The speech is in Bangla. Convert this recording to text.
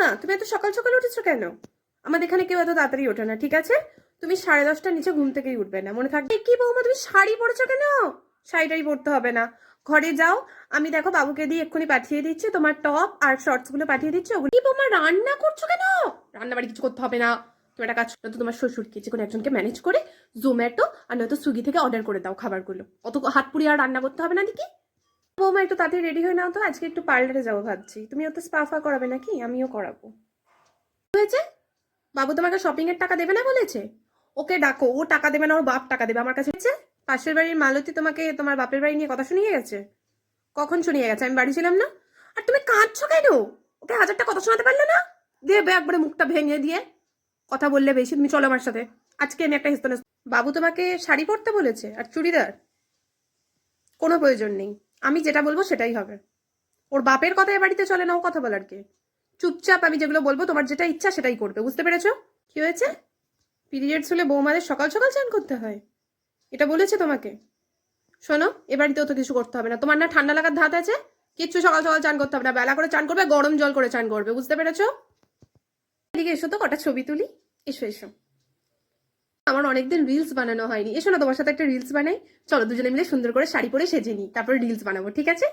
বৌমা, তুমি এত সকাল সকাল উঠেছো কেন? আমাদের এখানে কেউ এত তাড়াতাড়ি ওঠে না, ঠিক আছে? তুমি 10:30টার নিচে ঘুম থেকেই উঠবে না, মনে থাকবে। কি বৌমা, তুমি শাড়ি পরেছো কেন? শাড়িটাই পরতে হবে না, ঘরে যাও। আমি দেখো বাবুকে দিয়ে এক্ষুনি পাঠিয়ে দিচ্ছি, তোমার টপ আর শর্টস গুলো পাঠিয়ে দিচ্ছি। ওগুলো কি বৌমা, রান্না করছো কেন? রান্না বাড়ি কিছু করতে হবে না। তুমি একটা কাজ করো, তো তোমার শ্বশুরকে যে কোনো একজনকে ম্যানেজ করে জোম্যাটো আর নয়তো সুইগি থেকে অর্ডার করে দাও খাবারগুলো। অত হাত পুড়িয়ে আর রান্না করতে হবে না দেখি। বৌমা, একটু তাড়াতাড়ি রেডি হয়ে নাও তো, আজকে একটু পার্লারে যাবো ভাবছি। তুমি ওতে স্পা ফা করাবে নাকি? আমিও করাবো। হয়েছে? বাবু তোমাকে শপিং এর টাকা দেবে না বলেছে? ওকে ডাকো, ও টাকা দেবে না, ওর বাপ টাকা দেবে আমার কাছে। পাশের বাড়ির মালতী তোমাকে তোমার বাপের বাড়ি নিয়ে কথা শুনিয়ে গেছে। কখন শুনিয়ে গেছে? আমি বাড়ি ছিলাম না। আর তুমি কাঁদছো কেন? ওকে 1000টা কথা শোনাতে পারলে না? দেবে একবারে মুখটা ভেঙে দিয়ে। কথা বললে বেশি। তুমি চলো আমার সাথে, আজকে আমি একটা হেস্তনে। বাবু তোমাকে শাড়ি পরতে বলেছে আর চুড়িদার? কোনো প্রয়োজন নেই, আমি যেটা বলবো সেটাই হবে। ওর বাপের কথা এ বাড়িতে চলে না, ও কথা বলার কে? চুপচাপ আমি যেগুলো বলবো তোমার যেটা ইচ্ছা সেটাই করবে, বুঝতে পেরেছো? কি হয়েছে? পিরিয়ডস হলে বৌমাদের সকাল সকাল চান করতে হয়, এটা বলেছে তোমাকে? শোনো, এ বাড়িতেও তো কিছু করতে হবে না। তোমার না ঠান্ডা লাগার ধাত আছে? কিচ্ছু সকাল সকাল চান করতে হবে না, বেলা করে চান করবে, গরম জল করে চান করবে, বুঝতে পেরেছো? এদিকে এসো তো, কটা ছবি তুলি। এসো এসো। আমার অনেকদিন রিলস বানানো হয়নি, এসো না তোমার সাথে একটা রিলস বানাই। চলো দুজনে মিলে সুন্দর করে শাড়ি পরে সেজে নিই, তারপরে রিলস বানাবো, ঠিক আছে?